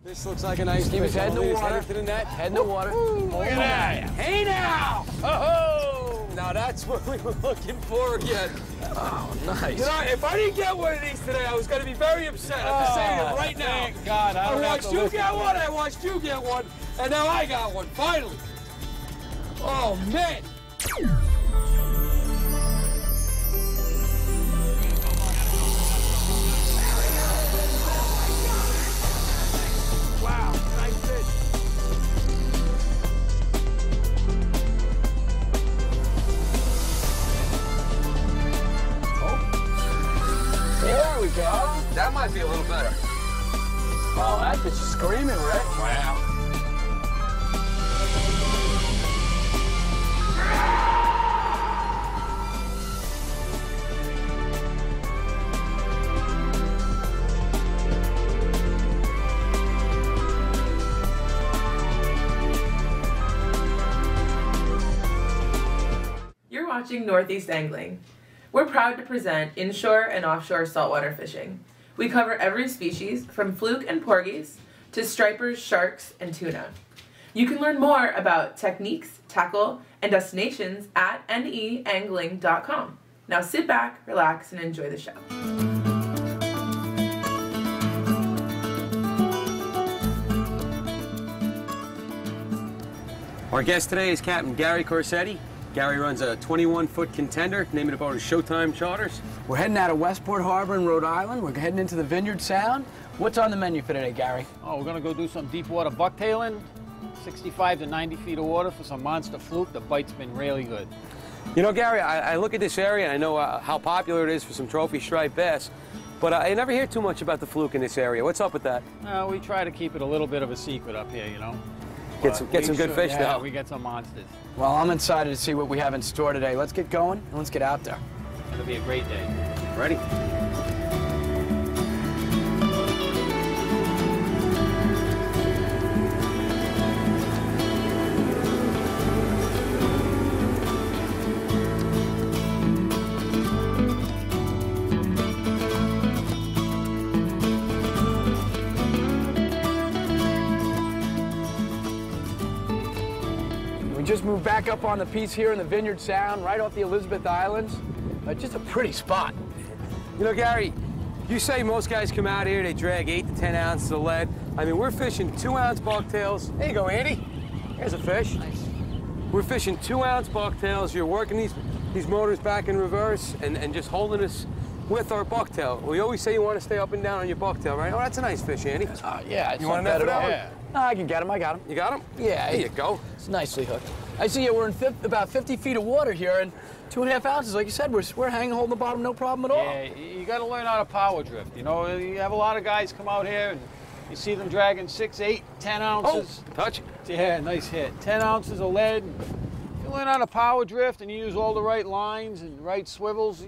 This looks like a nice Keep his head in the water. To the net. Head in the water. Look at that. Hey now! Oh! Now that's what we were looking for again. Oh, nice. You know, if I didn't get one of these today, I was going to be very upset. I'm just saying it right now. Thank God, I watched you get one, I watched you get one, and now I got one, finally. Oh, man. Wow, nice fish. There we go. That might be a little better. Oh, that fish is screaming, Rick. Wow. You're watching Northeast Angling. We're proud to present inshore and offshore saltwater fishing. We cover every species from fluke and porgies to stripers, sharks, and tuna. You can learn more about techniques, tackle, and destinations at neangling.com. Now sit back, relax, and enjoy the show. Our guest today is Captain Gary Corsetti. Gary runs a 21-foot contender, naming the boat as Showtime Charters. We're heading out of Westport Harbor in Rhode Island. We're heading into the Vineyard Sound. What's on the menu for today, Gary? Oh, we're gonna go do some deep water bucktailing, 65 to 90 feet of water for some monster fluke. The bite's been really good. You know, Gary, I look at this area and I know how popular it is for some trophy striped bass, but I never hear too much about the fluke in this area. What's up with that? We try to keep it a little bit of a secret up here, you know. Get some good fish, yeah, though. we get some monsters. Well, I'm excited to see what we have in store today. Let's get going and let's get out there. It'll be a great day. Ready? We just moved back up on the piece here in the Vineyard Sound, right off the Elizabeth Islands. Just a pretty spot. You know, Gary, you say most guys come out here, they drag 8 to 10 ounces of lead. I mean, we're fishing 2-ounce bucktails. There you go, Andy. There's a fish. Nice. We're fishing 2-ounce bucktails. You're working these motors back in reverse and just holding us with our bucktail. We always say you want to stay up and down on your bucktail, right? Oh, that's a nice fish, Andy. Yeah. You want to net it out? Yeah. I can get him. I got him. You got him? Yeah. There you go. It's nicely hooked. I see you. We're in about 50 feet of water here, and 2.5 ounces. Like you said, we're hanging, holding the bottom, no problem at all. Yeah, you got to learn how to power drift. You know, you have a lot of guys come out here and you see them dragging 6, 8, 10 ounces. Oh, touch. Yeah, nice hit. 10 ounces of lead. If you learn how to power drift and you use all the right lines and right swivels,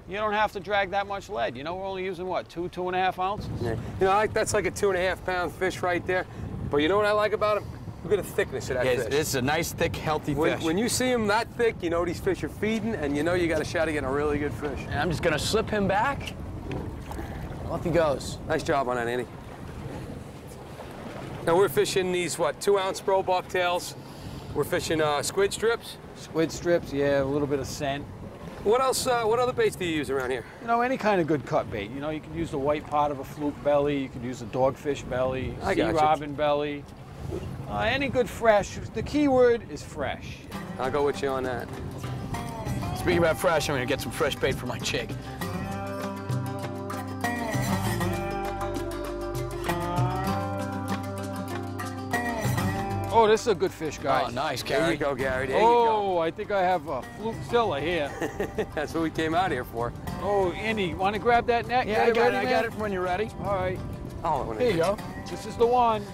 you don't have to drag that much lead. You know, we're only using what, 2.5 ounces? Yeah. You know, that's like a 2.5-pound fish right there. But you know what I like about him? Look at the thickness of that fish. It's a nice, thick, healthy fish. When you see them that thick, you know these fish are feeding, and you know you got a shot at getting a really good fish. And I'm just gonna slip him back. Off he goes. Nice job on that, Andy. Now we're fishing these, what, 2-ounce pro bucktails. We're fishing squid strips. Squid strips, yeah, a little bit of scent. What else, what other baits do you use around here? You know, any kind of good cut bait. You know, you could use the white part of a fluke belly, you could use a dogfish belly, sea robin belly. Any good fresh. The key word is fresh. I'll go with you on that. Speaking about fresh, I'm gonna get some fresh bait for my chick. Oh, this is a good fish, guys. Oh, nice, Gary. There you go, Gary. There you Oh, I think I have a flukezilla here. go. That's what we came out here for. Oh, Andy, want to grab that net? Yeah, I got it. I man? got it when you're ready. All right. Oh, Here you go. This is the one.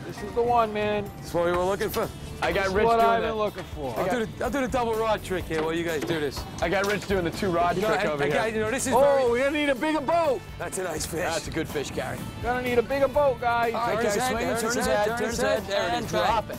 This is the one, man. That's what we were looking for. I got This is Rich what doing I've that. been looking for. I'll do the double rod trick here while you guys do this. I got Rich doing the 2-rod trick over here. You know, this is Oh, we're gonna need a bigger boat. That's a nice fish. That's a good fish, Gary. Gonna need a bigger boat, guys. All right, Gary, swing it, turn his head, there it is, drop it.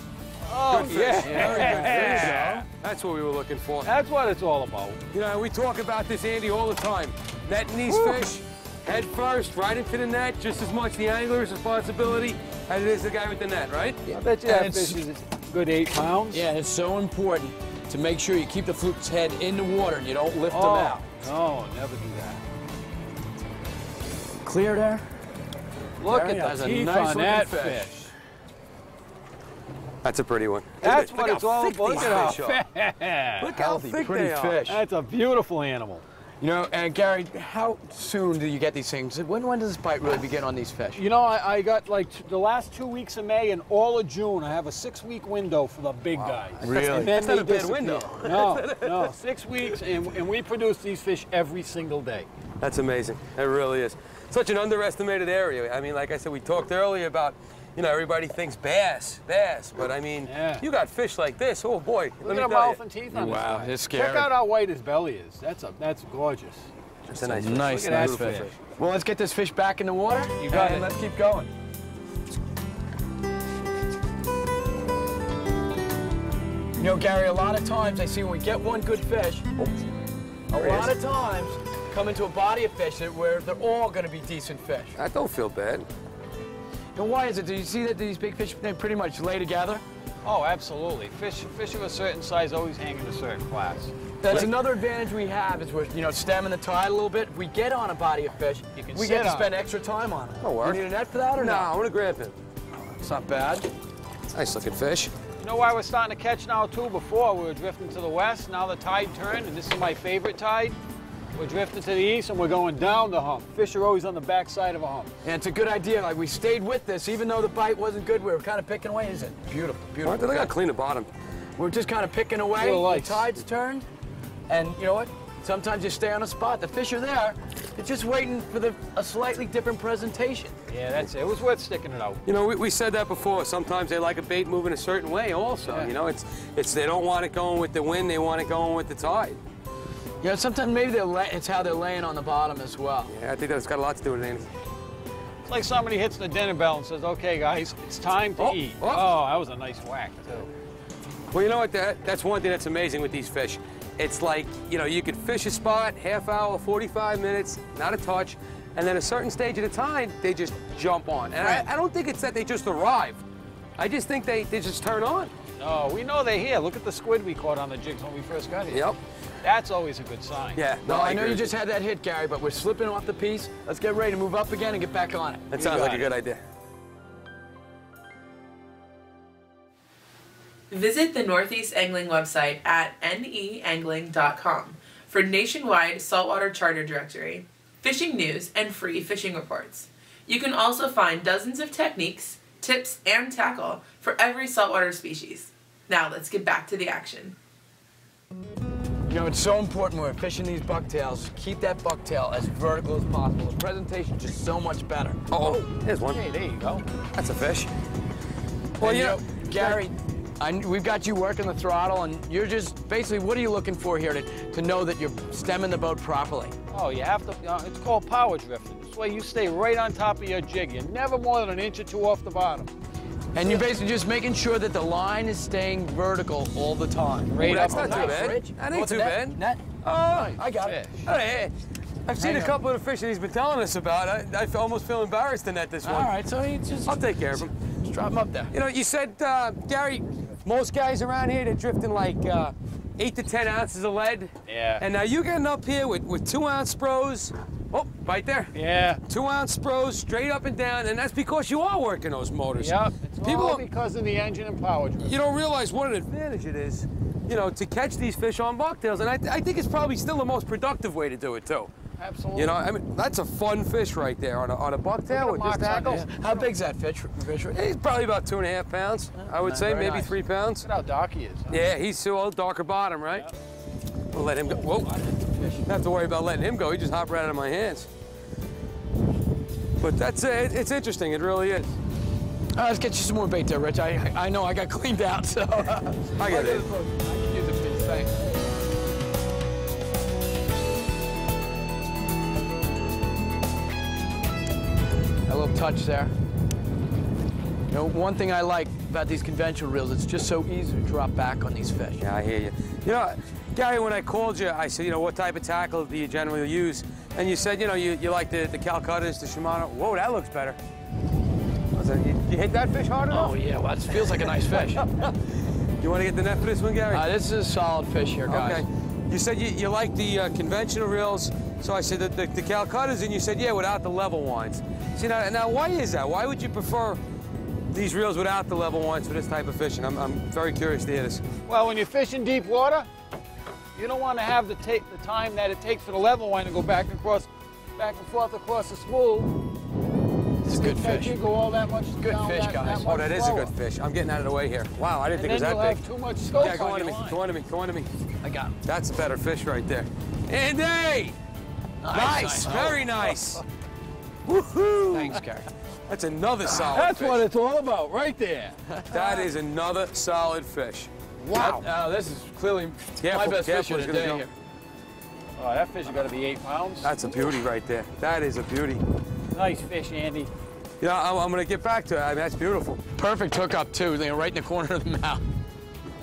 Oh, Good fish. yeah. Very good fish. That's what we were looking for. That's what it's all about. You know, we talk about this, Andy, all the time. Netting these fish, head first, right into the net, just as much the angler's responsibility as it is the guy with the net, right? I bet you that fish is a good 8 pounds. Yeah, it's so important to make sure you keep the fluke's head in the water and you don't lift them out. No, never do that. Clear there? Look There at he is. the A teeth nice on that looking fish. fish. That's a pretty one. That's Look what how it's all thick about. Look these at how fish are. fat. Look how Healthy, thick pretty they are. fish. That's a beautiful animal. You know, and Gary, how soon do you get these things? When does this bite really begin on these fish? You know, I got like the last 2 weeks of May and all of June. I have a 6-week window for the big guys. Really? And then That's not they a bad disappear. window. No, 6 weeks, and we produce these fish every single day. That's amazing. It really is. Such an underestimated area. I mean, like I said, we talked earlier about, you know, everybody thinks bass, but I mean, Yeah. you got fish like this. Oh boy, Look at the tell mouth you. and teeth on Wow, this guy. it's scary. Check out how white his belly is. That's gorgeous. It's a nice fish. Nice, Look at nice that fish. fish. Well, let's get this fish back in the water. You got and it. Let's keep going. You know, Gary, a lot of times I see when we get one good fish, a There he lot is. of times come into a body of fish where they're all going to be decent fish. I don't feel bad. And why is it? Do you see that these big fish, they pretty much lay together? Oh, absolutely. Fish of a certain size always hang in a certain class. That's another advantage we have is we're, you know, stemming the tide a little bit. If we get on a body of fish, You can we sit get to on spend it. extra time on it. That'll work. You need a net for that or No, no? I want to grab him. It's not bad. Nice looking fish. You know why we're starting to catch now, too? Before, we were drifting to the west. Now the tide turned, and this is my favorite tide. We're drifting to the east, and we're going down the hump. Fish are always on the back side of a hump. And it's a good idea. Like, we stayed with this, even though the bite wasn't good. We were kind of picking away. Is it beautiful? Beautiful. Look how clean the bottom. We're just kind of picking away. Little The lights. tide's turned, and you know what? Sometimes you stay on a spot. The fish are there. They're just waiting for a slightly different presentation. Yeah, that's it. It was worth sticking it out. You know, we said that before. Sometimes they like a bait moving a certain way also. Yeah. You know, it's they don't want it going with the wind, they want it going with the tide. You know, sometimes maybe it's how they're laying on the bottom as well. Yeah, I think that's got a lot to do with it, Andy. It's like somebody hits the dinner bell and says, okay, guys, it's time to eat. oh. Oh, that was a nice whack, too. Well, you know what? That's one thing that's amazing with these fish. It's like, you know, you could fish a spot, half hour, 45 minutes, not a touch, and then a certain stage of the tide, they just jump on. And Right. I don't think it's that they just arrive. I just think they just turn on. Oh, we know they're here. Look at the squid we caught on the jigs when we first got here. Yep. That's always a good sign. Yeah. No, I know agree you with just had that hit, Gary, but we're slipping off the piece. Let's get ready to move up again and get back on it. That You sounds like got a it. good idea. Visit the Northeast Angling website at neangling.com for nationwide saltwater charter directory, fishing news, and free fishing reports. You can also find dozens of techniques, tips, and tackle for every saltwater species. Now let's get back to the action. You know, it's so important when we're fishing these bucktails, keep that bucktail as vertical as possible. The presentation's just so much better. Oh, here's one. Hey, there you go. That's a fish. Well, And, you you know, know, Gary, we've got you working the throttle, and you're just basically, what are you looking for here to know that you're stemming the boat properly? Oh, you have to, it's called power drifting. This way you stay right on top of your jig. You're never more than an inch or two off the bottom. And you're basically just making sure that the line is staying vertical all the time. Right that's up not too on bad. Rich. That ain't What's too net? bad. Net? Oh, I got it. Fish. hey, I've seen a Hang on. couple of the fish that he's been telling us about. I almost feel embarrassed to net this one. All right, so you just I'll take care of him. just drop them up there. You know, you said, Gary, most guys around here, they're drifting like 8 to 10 ounces of lead. Yeah. And now you're getting up here with 2-ounce spros. Oh, right there. Yeah. 2-ounce spros, straight up and down, and that's because you are working those motors. Yep. It's People all don't- because of the engine and power drift. You don't realize what an advantage it is, you know, to catch these fish on bucktails. And I think it's probably still the most productive way to do it, too. Absolutely. You know, I mean, that's a fun fish right there on a bucktail with this marks on tackle. there. How big's that fish? He's probably about 2.5 pounds, I would say, very maybe nice. 3 pounds. Look at how dark he is. Huh? Yeah, he's a little darker bottom, right? We'll let him go. Whoa. Don't have to worry about letting him go. He just hopped right out of my hands. But that's it's interesting. It really is. Let's get you some more bait there, Rich. I know I got cleaned out, so. I get it. I can use it, please. Thanks. A little touch there. You know, one thing I like about these conventional reels, it's just so easy to drop back on these fish. Yeah, I hear you. You know, Gary, when I called you, I said, you know, what type of tackle do you generally use? And you said, you know, you like the Calcuttas, the Shimano. Whoa, that looks better. You hit that fish hard enough? Oh, yeah, well, it feels like a nice fish. You want to get the net for this one, Gary? This is a solid fish here, guys. Okay. You said you like the conventional reels, so I said the Calcuttas, and you said, yeah, without the level ones. See, now why is that? Why would you prefer these reels without the level ones for this type of fishing? I'm very curious to hear this. Well, when you fish in deep water, you don't want to have the time that it takes for the level one to go back and forth across the smooth. It's a good fish. You go all that much Good down fish, that, guys. that Oh, that is a slower. good fish. I'm getting out of the way here. Wow, I didn't think it was that Have big. too much scope Yeah, go on to your me. line. Go on to me. Go on to me. I got him. That's a better fish right there. Andy! Nice. Very nice. Woohoo! Thanks, Gary. That's another solid That's fish. what it's all about, right there. That is another solid fish. Wow. This is clearly my Careful, best fish careful, of it's the gonna day go. here. Oh, that fish has got to be 8 pounds. That's a beauty right there. That is a beauty. Nice fish, Andy. Yeah, I'm going to get back to it. I mean, that's beautiful. Perfect hookup, too. They're right in the corner of the mouth.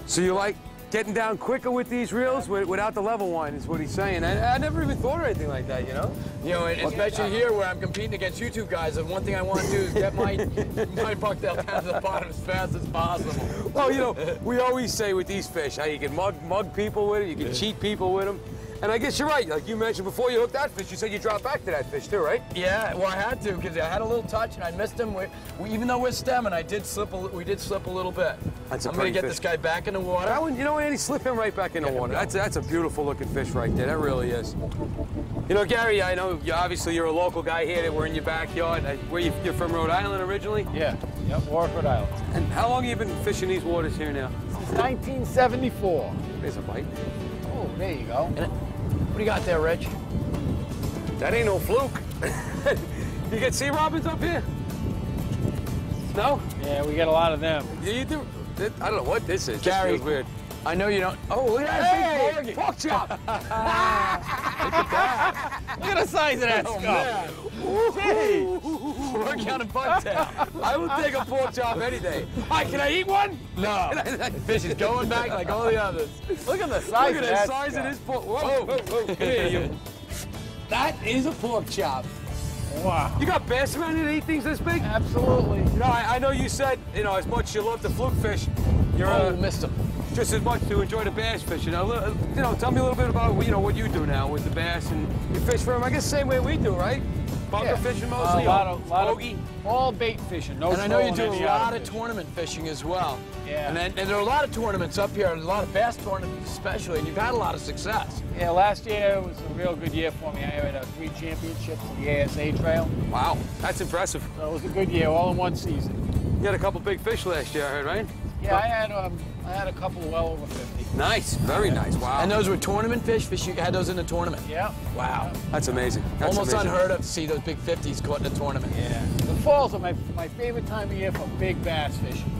So you like getting down quicker with these reels without the level one, is what he's saying. I never even thought of anything like that, you know? You know, and especially here where I'm competing against you two guys, the one thing I want to do is get my bucktail down to the bottom as fast as possible. Well, you know, we always say with these fish how you can mug people with it, you can cheat people with them. And I guess you're right. Like you mentioned before you hooked that fish, you said you dropped back to that fish too, right? Yeah, well, I had to because I had a little touch and I missed him. Even though we're stemming, we did slip a little bit. That's a I'm going to get pretty this guy back in the water. That one, you know, Andy, slip him right back in the water. That's a beautiful looking fish right there. That really is. You know, Gary, I know obviously you're a local guy here. That we're in your backyard. You're from Rhode Island originally? Yeah. Yep, Warwick, Rhode Island. And how long have you been fishing these waters here now? Since 1974. There's a bite. Oh, there you go. What do you got there, Rich? That ain't no fluke. You get sea robins up here? No? Yeah, we get a lot of them. Yeah, you do. I don't know what this is. Gary. This feels weird. I know you don't. Oh, look at that big Hey, pork chop. Look at the size of that Oh, scuff. man. We're counting bucktail. I will take a pork chop any day. Hi, can I eat one? No. The fish is going back like all the others. Look at the size Look of at that the size scuff. of this pork. Whoa, whoa, whoa. Come here, you. That is a pork chop. Wow. You got bass around here that eat things this big? Absolutely. You know, I know you said, you know, as much as you love the fluke fish, you're Missed him. just as much to enjoy the bass fishing. Tell me a little bit about what you do now with the bass and you fish for them. I guess the same way we do, right? Bunker fishing mostly. A lot of bogey. all bait fishing. No And I know you trolling do any a lot other of fish. tournament fishing as well. Yeah. And there are a lot of tournaments up here, a lot of bass tournaments especially, and you've had a lot of success. Yeah, last year was a real good year for me. I had 3 championships in the ASA trail. Wow, that's impressive. So it was a good year, all in one season. You had a couple big fish last year, I heard, right? Yeah, I had a couple well over 50. Nice, very nice. Wow. And those were tournament fish you had those in the tournament? Yeah. Wow. That's amazing. That's Almost amazing. unheard of to see those big 50s caught in a tournament. Yeah. The falls are my favorite time of year for big bass fishing.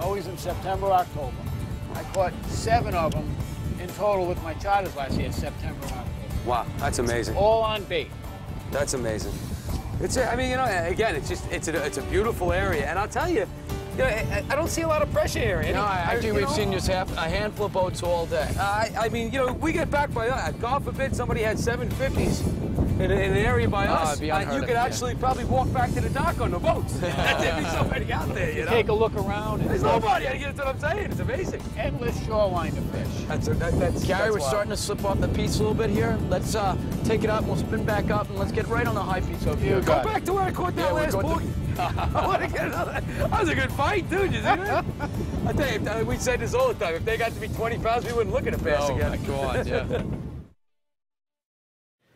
Always in September, October. I caught 7 of them in total with my charters last year, September and October. Wow, that's amazing. All on bait. That's amazing. I mean, you know, again, it's a beautiful area, and I'll tell you, I don't see a lot of pressure here. You know, actually, we've seen just a handful of boats all day. I mean, you know, we get back by God forbid somebody had 750s in an area by us. it'd be unheard You of, could yeah. actually probably walk back to the dock on the boats. There'd be somebody out there, you know. Take a look around. There's nobody. That's what I'm saying. It's amazing. Endless shoreline to fish. That's Gary, we're wild. starting to slip off the piece a little bit here. Let's take it up, we'll spin back up, and let's get right on the high piece over here. Go back to where I caught that last boogie. I want to get another. That was a good fight, dude. You see that? I tell you, we say this all the time. If they got to be 20 pounds, we wouldn't look at a bass again. Oh, my God, yeah.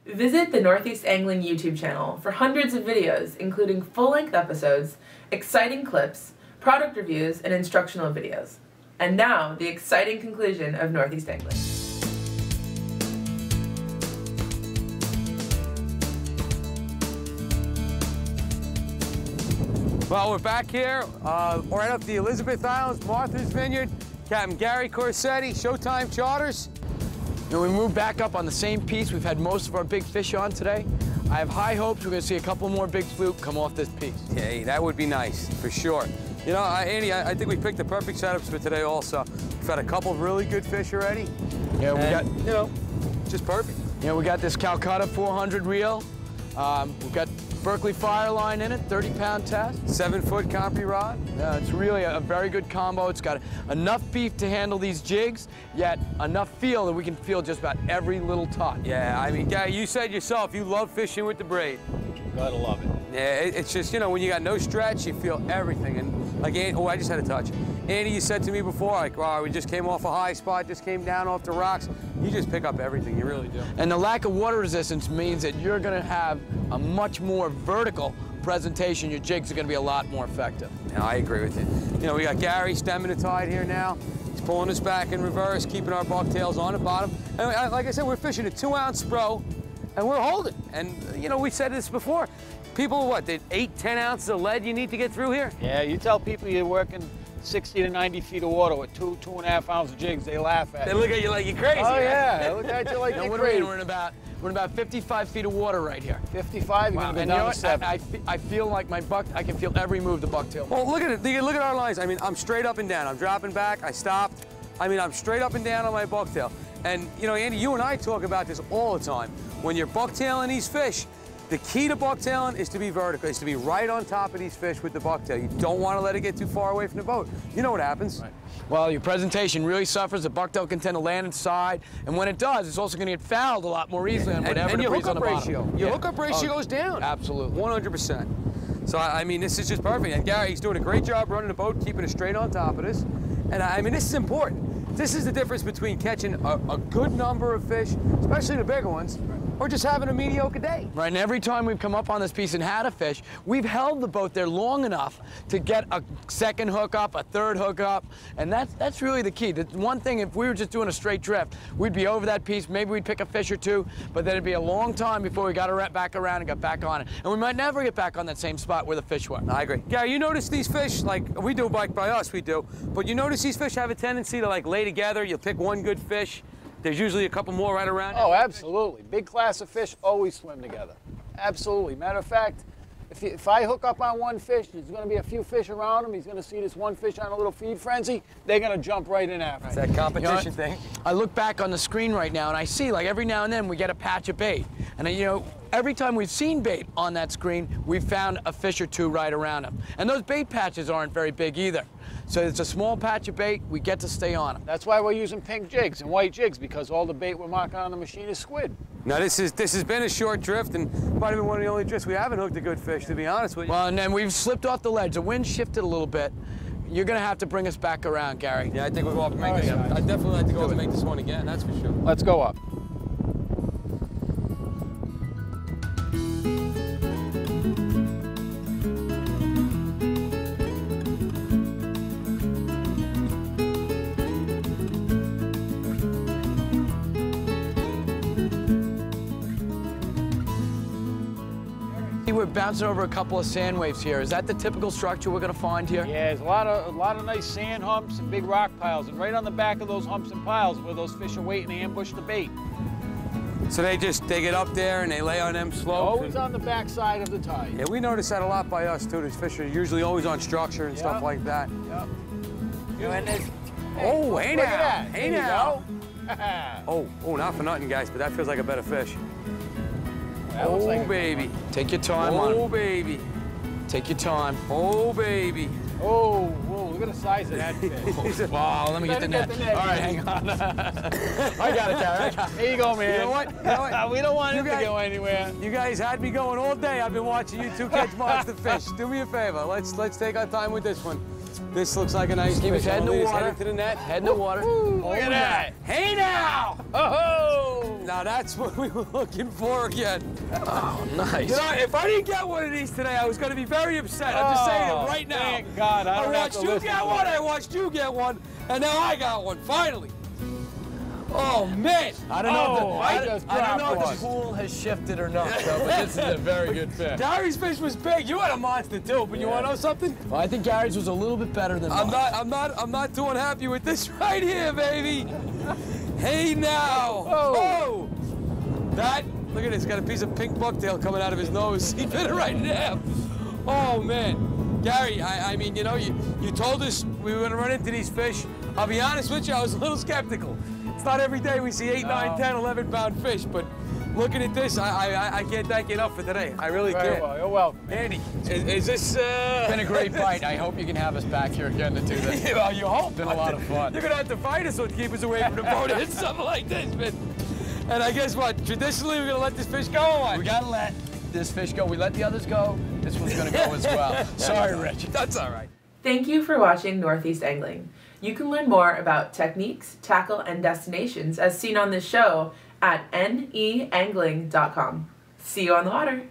Visit the Northeast Angling YouTube channel for hundreds of videos, including full-length episodes, exciting clips, product reviews, and instructional videos. And now, the exciting conclusion of Northeast Angling. Well, we're back here, right up the Elizabeth Islands, Martha's Vineyard. Captain Gary Corsetti, Showtime Charters. And we move back up on the same piece. We've had most of our big fish on today. I have high hopes we're going to see a couple more big fluke come off this piece. Yeah, that would be nice, for sure. You know, Andy, I think we picked the perfect setups for today also. We've had a couple of really good fish already. Yeah, we got, you know, just perfect. you know, we got this Calcutta 400 reel. We've got Berkeley Fireline in it, 30-pound test. 7-foot compy rod. Yeah, it's really a very good combo. It's got enough beef to handle these jigs, yet enough feel that we can feel just about every little tot. Yeah, I mean, Gary, you said yourself you love fishing with the braid. Gotta love it. Yeah, it's just, you know, when you got no stretch, you feel everything. And like, oh, I just had a touch. Andy, you said to me before, like, wow, we just came off a high spot, just came down off the rocks. You just pick up everything, you really do. And the lack of water resistance means that you're gonna have a much more vertical presentation. Your jigs are gonna be a lot more effective. Yeah, I agree with you. You know, we got Gary stemming the tide here now. He's pulling us back in reverse, keeping our bucktails on the bottom. And like I said, we're fishing a 2-ounce Spro, and we're holding. And, you know, we said this before. People, what, did 8-10 ounces of lead you need to get through here? Yeah, you tell people you're working 60 to 90 feet of water with 2.5 ounce jigs, they laugh at you. They look at you like you're crazy. Oh, right? yeah, they look at you like Now, you're what are we crazy. in? We're in about 55 feet of water right here. 55, you're Wow, gonna go and you know down what? to 7. I feel like my buck, I can feel every move the bucktail. Well, look at it. Look at our lines. I mean, I'm straight up and down. I'm dropping back. I stopped. I mean, I'm straight up and down on my bucktail. And, you know, Andy, you and I talk about this all the time. When you're bucktailing these fish, the key to bucktailing is to be vertical, is to be right on top of these fish with the bucktail. You don't want to let it get too far away from the boat. You know what happens. Right. Well, your presentation really suffers. The bucktail can tend to land inside, and when it does, it's also going to get fouled a lot more easily than whatever and your debris on the hookup bottom. ratio. Your hookup ratio goes down. Absolutely. 100%. So, I mean, this is just perfect. And Gary, he's doing a great job running the boat, keeping it straight on top of this. And I mean, this is important. This is the difference between catching a good number of fish, especially the bigger ones, or just having a mediocre day. Right, and every time we've come up on this piece and had a fish, we've held the boat there long enough to get a second hookup, a third hookup, and that's really the key. The one thing, if we were just doing a straight drift, we'd be over that piece, maybe we'd pick a fish or two, but then it'd be a long time before we got back around and got back on it. And we might never get back on that same spot where the fish were. I agree. Gary, you notice these fish, like we do by us, we do, but you notice these fish have a tendency to like lay together. You'll pick one good fish. There's usually a couple more right around. Oh, absolutely. Big class of fish always swim together. Absolutely. Matter of fact, if I hook up on one fish, there's going to be a few fish around him. He's going to see this one fish on a little feed frenzy. They're going to jump right in after. It's that competition thing. I look back on the screen right now and I see, like, every now and then we get a patch of bait. And, you know, every time we've seen bait on that screen, we've found a fish or two right around them. And those bait patches aren't very big either. So it's a small patch of bait, we get to stay on them. That's why we're using pink jigs and white jigs, because all the bait we're marking on the machine is squid. Now this has been a short drift, and might have been one of the only drifts we haven't hooked a good fish, to be honest with you. Well, and then we've slipped off the ledge. The wind shifted a little bit. You're going to have to bring us back around, Gary. Yeah, I think we'll go up and make All right, this. guys. I'd definitely like to go up and make this one again, that's for sure. Let's go up. We're bouncing over a couple of sand waves here. Is that the typical structure we're going to find here? Yeah, there's a lot of nice sand humps and big rock piles, and right on the back of those humps and piles where those fish are waiting to ambush the bait. So they get up there and they lay on them slopes. Always on the back side of the tide. Yeah, we notice that a lot by us too. These fish are usually always on structure and stuff like that. Yep. Oh, hey Look now, at that. hey There you now. go. Oh, not for nothing, guys, but that feels like a better fish. That looks Oh, like a good baby. Take your time on Oh, it. baby. Take your time. Oh, baby. Oh, whoa, look at the size of that fish. Wow, let me get the net. Get the net. All right, hang on. I got it, Gary. Here you go, man. You know what? You know what? We don't want You him guys- to go anywhere. You guys had me going all day. I've been watching you two catch monster fish. Do me a favor. Let's take our time with this one. This looks like a nice Keep fish. his head in the He's water. headed to the net. Head in the water. Look at that. Hey now! Oh! Now that's what we were looking for again. Oh, nice. You know, if I didn't get one of these today, I was going to be very upset. I'm just saying it right now. Thank God, I don't have watched to you listen get to one, it. I watched you get one, and now I got one, finally. Oh, man. I don't know Oh, I just I don't know dropped if the one. pool has shifted or not, though, but this is a very good fish. Gary's fish was big. You had a monster, too, but you want to know something? Well, I think Gary's was a little bit better than mine. I'm not too unhappy with this right here, baby. Hey, now. Oh. That, look at this, got a piece of pink bucktail coming out of his nose. He bit it right in half. Oh, man. Gary, I mean, you know, you told us we were going to run into these fish. I'll be honest with you, I was a little skeptical. It's not every day we see 8, 9, 10, 11-pound fish, but looking at this, I can't thank you enough for today. I really Very can't. well. You're welcome. Andy, is this... It's been a great fight. I hope you can have us back here again to do this. Well, you hope. It's been a lot of fun. You're going to have to fight us or keep us away from the boat and something like this, man. And I guess what? Traditionally, we're going to let this fish go on. We got to let this fish go. We let the others go. This one's going to go as well. Sorry, Rich. That's all right. Thank you for watching Northeast Angling. You can learn more about techniques, tackle, and destinations as seen on this show at neangling.com. See you on the water.